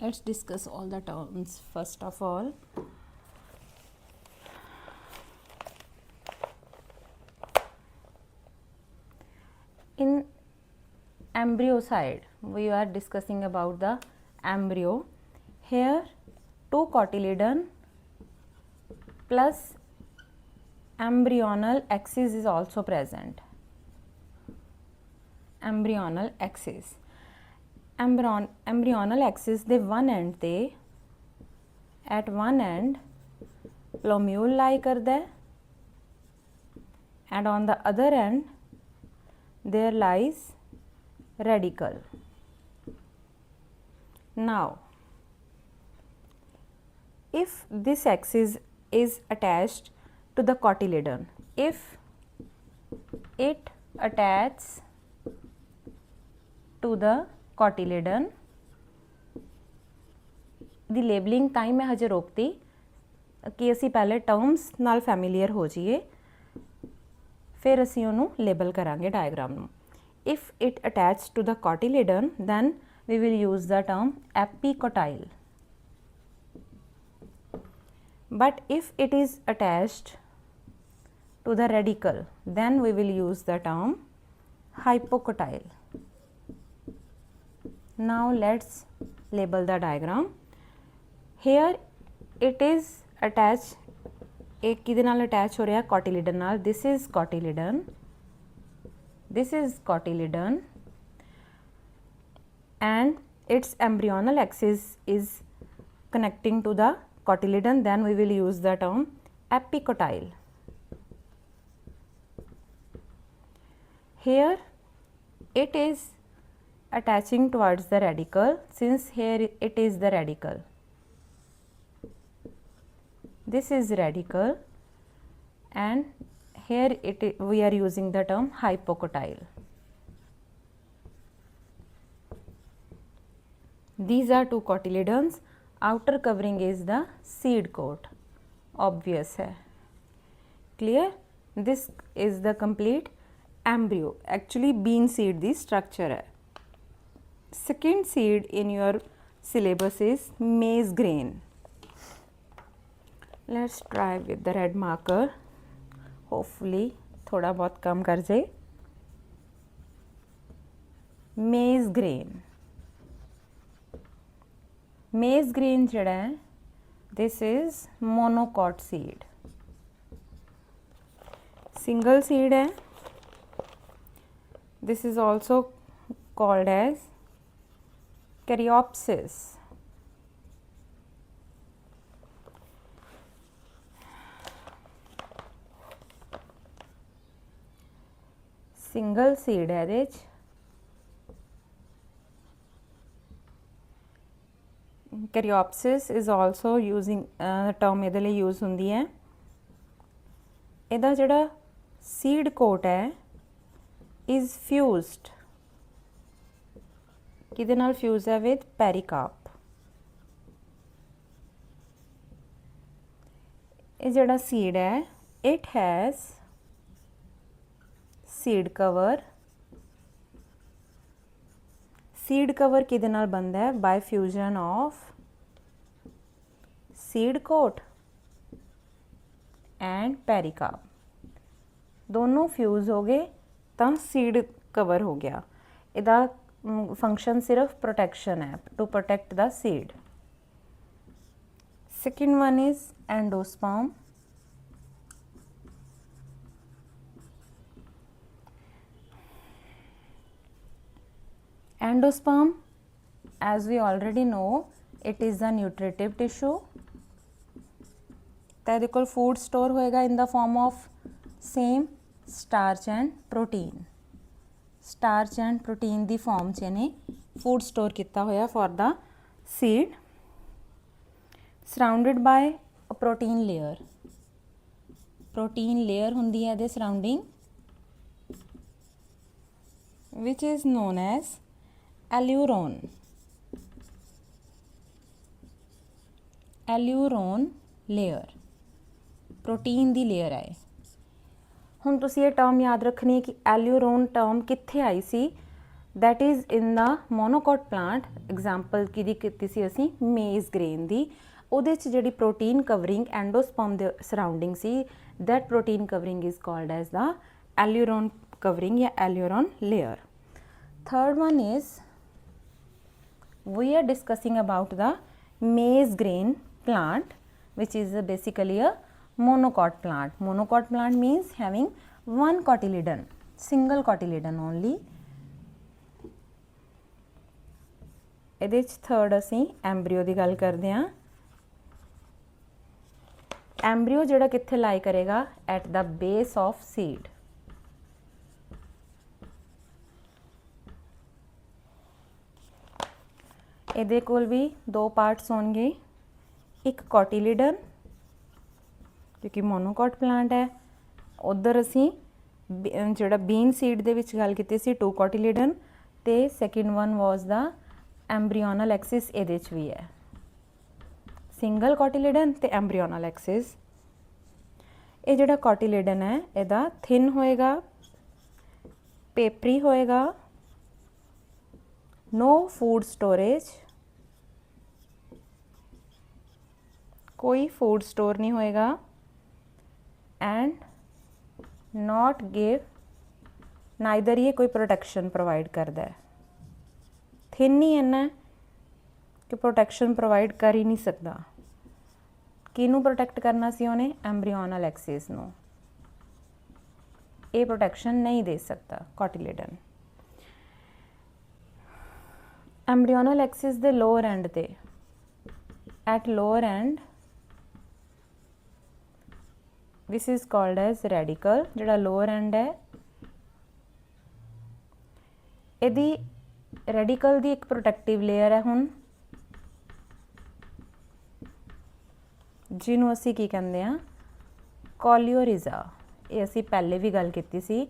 let's discuss all the terms. First of all, in embryo side, we are discussing about the embryo. Here, 2 cotyledon plus embryonal axis is also present. Embryonal axis. Embryonal axis ਦੇ one end ਤੇ at one end plumule lie ਕਰਦਾ ਹੈ and on the other end there lies radicle. Now if this axis is attached to the cotyledon, if it attaches to the cotyledon, the labelling ਤਾਂ ਹੀ ਮੈਂ ਹਜੇ ਰੋਕਤੀ ਕਿ ਅਸੀਂ ਪਹਿਲੇ terms ਨਾਲ familiar ਹੋ ਜਾਈਏ, ਫਿਰ ਅਸੀਂ ਉਹਨੂੰ ਲੇਬਲ ਕਰਾਂਗੇ ਡਾਇਗਰਾਮ ਨੂੰ. If it attached to the cotyledon, then we will use the term epicotyle. But if it is attached to the radicle, then we will use the term hypocotyle. Now let's label the diagram. Here it is attached, एक किधे नाल attach हो रहा है cotyledon नाल. This is cotyledon, this is cotyledon and its embryonal axis is connecting to the cotyledon, then we will use the term epicotyle. Here it is attaching towards the radicle, since here it is the radicle. This is radicle and here we are using the term hypocotyle. These are 2 cotyledons. Outer covering is the seed coat. Obvious hai. Clear? This is the complete embryo. Actually bean seed the structure hai. Second seed in your syllabus is maize grain. Let's try with the red marker. Hopefully थोड़ा बहुत कम कर जाए. Maize grain. Maize grain ਜਿਹੜਾ ਹੈ, this is monocot seed. Single seed है. This is also called as caryopsis. Single seed है ਇਹਦੇ 'ਚ. Caryopsis is also using term ਇਹਦੇ ਲਈ use ਹੁੰਦੀ ਹੈ. ਇਹਦਾ ਜਿਹੜਾ seed coat ਹੈ is fused. ਕਿਹਦੇ ਨਾਲ fused ਹੈ? with pericarp. ਇਹ ਜਿਹੜਾ seed ਹੈ, it has seed cover. Seed cover ਕਿਹਦੇ ਨਾਲ ਬਣਦਾ ਹੈ? by fusion of seed coat and pericarp. दोनों fuse हो गए ਤਾਂ seed cover ਹੋ ਗਿਆ. ਇਹਦਾ function सिर्फ protection है, to protect the seed. Second one is endosperm. Endosperm, as we already know, it is a nutritive tissue. तो ये कोल फूड स्टोर होएगा in the form of same starch and protein. Starch and protein की form च इन्हें food store किया होया for the seed. Surrounded by a protein layer. Protein layer होंदी है इहदे surrounding which is known as aleurone. Aleurone layer protein दी layer है। हुण तुसीं ये टर्म याद रखनी है कि एल्यूरोन टर्म कित्थे आई सी, that is in the monocot plant. Example किहदी कीती सी असीं मेज़ ग्रेन दी। उहदे च जिहड़ी प्रोटीन कवरिंग एंडोस्पर्म दे सराउंडिंग सी, that protein covering is called as the aleurone covering या aleurone layer. Third one is we are discussing about the maize grain plant, which is basically a monocot plant. Monocot plant means having one cotyledon, single cotyledon only. ਇਹਦੇ ਚ third ਅਸੀਂ ਐਮਬ੍ਰੀਓ ਦੀ ਗੱਲ ਕਰਦੇ ਹਾਂ। ਐਮਬ੍ਰੀਓ ਜਿਹੜਾ ਕਿੱਥੇ ਲਾਈ ਕਰੇਗਾ at the base of seed. ਇਹਦੇ ਕੋਲ ਵੀ ਦੋ ਪਾर्ट्स होंगे, एक कोटिलीडन क्योंकि मोनोकॉट प्लांट है, उधर असी जोड़ा बीन सीड दे विच गल कीती सी 2 कोटिलीडन, ते second one was the embryonal axis. ਇਹਦੇ ਚ भी है सिंगल कोटिलीडन ते एम्ब्रीओनल एक्सिस। ये जोड़ा कोटिलीडन है ਇਹਦਾ थिन होएगा, पेपरी होएगा, नो फूड स्टोरेज, कोई फूड स्टोर नहीं होएगा, एंड नॉट गिव नाइदर ये कोई प्रोटेक्शन प्रोवाइड करता है। थिन ही इन्ना कि प्रोटेक्शन प्रोवाइड कर ही नहीं सकता। किनू प्रोटेक्ट करना सी उन्हें एम्ब्रीओनल एक्सिस नू, ये प्रोटेक्शन नहीं दे सकता कोटिलीडन। एम्ब्रीओनल एक्सिस दे लोअर एंड ते, at lower end this is called as radicle. जिहड़ा लोअर एंड है इहदी रेडिकल दी एक प्रोटेक्टिव लेयर है हुण, जिन्हों असी की कहंदे आ कोलियोरिजा। ये असी पहले भी गल कीती सी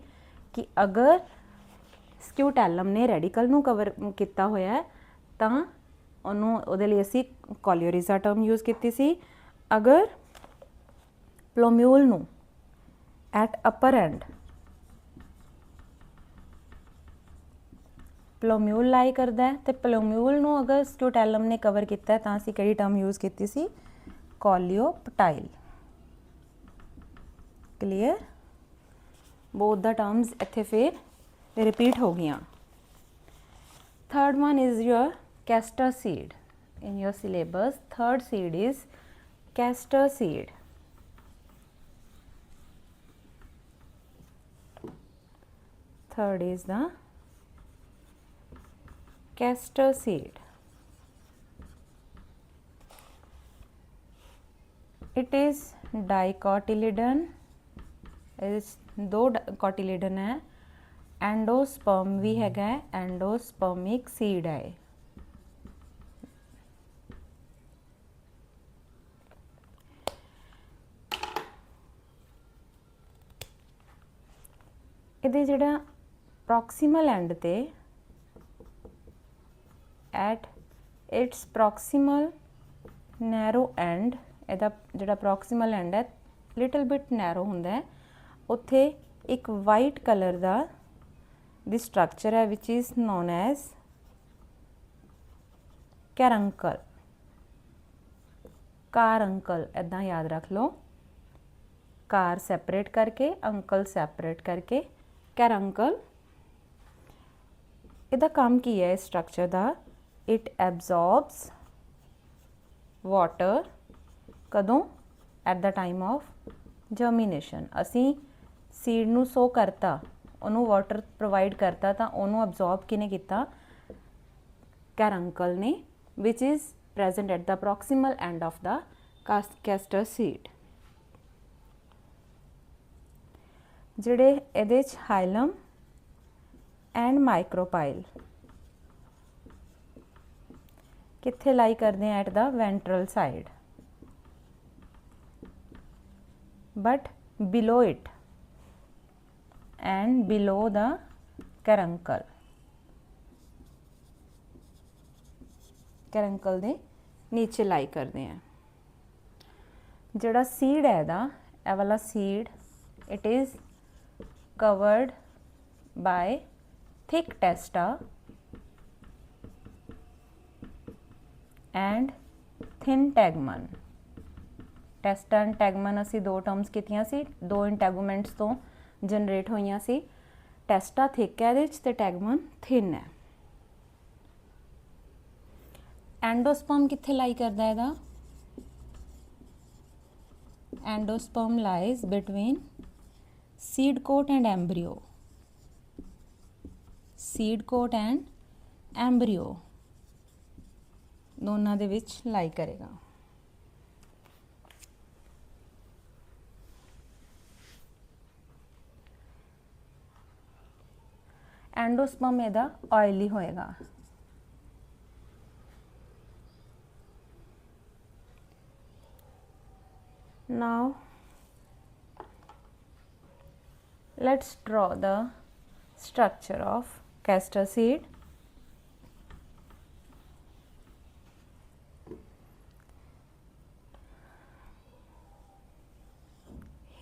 कि अगर स्क्यूटैलम ने रेडिकल नू कवर किया होया है तां उहनूं उहदे लई असी कोलियोरिजा टर्म यूज़ कीती सी। अगर प्लोम्यूल नू एट अपर एंड प्लोम्यूल लाई करदा है ते प्लोम्यूल नू अगर स्क्यूटैलम ने कवर किया तां असी किहड़ी टर्म यूज़ कीती सी coleoptile. Clear? Both the terms इत्थे फिर रिपीट हो गई। Third one is your castor seed. In your syllabus third seed is castor seed. Third is the castor seed. It is dicotyledon, दो कोटिलीडन है, endosperm भी हैगा, एंडोस्पर्मिक सीड है। इहदे जिहड़ा प्रॉक्सिमल एंड ते at its proximal narrow end, इहदा जिहड़ा प्रॉक्सिमल एंड है लिटल बिट नैरो हुंदा है, उत्थे एक वाइट कलर दा दी स्ट्रक्चर है which is known as caruncle. Car uncle इदा याद रख लो, कार सैपरेट करके अंकल सैपरेट करके कैरंकल। इहदा काम की है इस स्ट्रक्चर दा, इट एब्जॉर्ब्स वाटर कदों at the time of germination. असी सीड नू सो करता, उन्होंने वाटर प्रोवाइड करता, तो उन्होंने अब्जॉर्ब किने किया कैरंकल ने, which is present at the proximal end of the castor seed. ਜਿਹੜੇ ਇਹਦੇ 'ਚ ਹਾਈਲਮ ਐਂਡ ਮਾਈक्रोपाइल कित्थे लाई करते हैं? At the ventral side, but below it and below the caruncle, caruncle दे नीचे लाई करते हैं। जिहड़ा सीड है इहदा, ए वाला seed, it is covered by thick testa and thin tegmen. Testa and tegmen असी दो टर्म्स कीतियां सी, दो इंटैगूमेंट्स तो जनरेट होईयां सी। टेस्टा थिक है इहदे ते टैगमन थिन है। एंडोस्पर्म कित्थे लाई करदा है? Endosperm lies between seed coat and embryo, seed coat and embryo दोनों दे विच लाई करेगा। एंडोस्पर्म इहदा ऑयली होएगा। Now let's draw the structure of castor seed।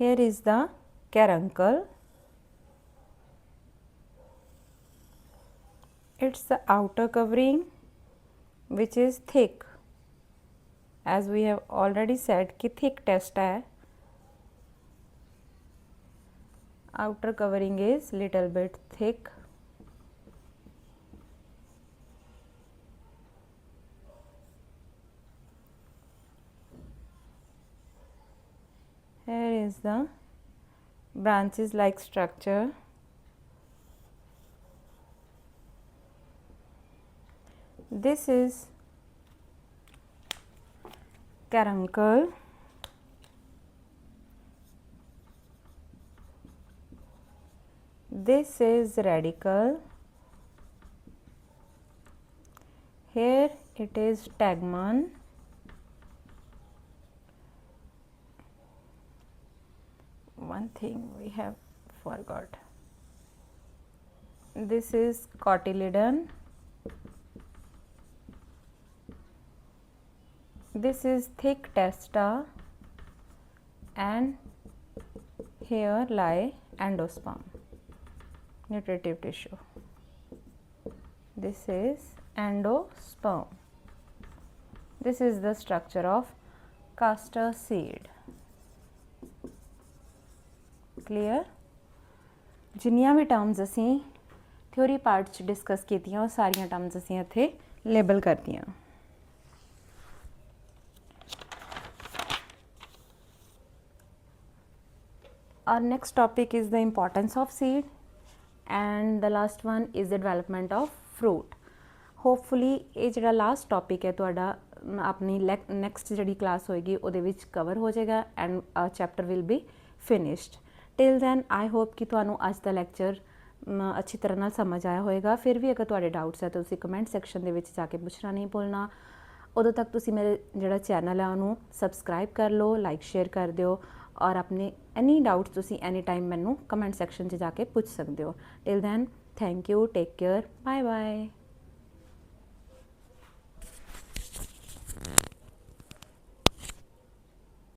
Here is the caruncle. It's the outer covering which is thick, as we have already said कि thick testa है। Outer covering is little bit thick। Here is the branches like structure। This is caruncle। This is radicle। Here it is tegmen। One thing we have forgot, this is cotyledon, this is thick testa, and here lie endosperm, nutritive tissue। This is endosperm। This is the structure of castor seed। Clear? जिन्नियां भी terms असी theory part च discuss कीतियां, वो सारियां terms असी इत्थे label करतियां। Our next topic is the importance of seed and the last one is the development of fruit। Hopefully ये जिहड़ा लास्ट टॉपिक है तुहाडा अपनी नैक्सट जिहड़ी क्लास होएगी उहदे विच कवर हो जाएगा and chapter will be finished. Till then I hope कि तुहानू अज दा लैक्चर अच्छी तरह नाल समझ आया होएगा। फिर भी अगर तुहाडे डाउट्स है तो तुसीं कमेंट सैक्शन दे विच जाके पुछना नहीं भुलना। उदों तक तुसीं मेरे जिहड़ा चैनल है उहनू सबसक्राइब कर लो, लाइक शेयर कर दिओ और अपने एनी डाउट्स तुसीं एनी टाइम मैनू कमेंट सैक्शन च जाके पुछ सकदे हो। Till then thank you, take care, bye bye.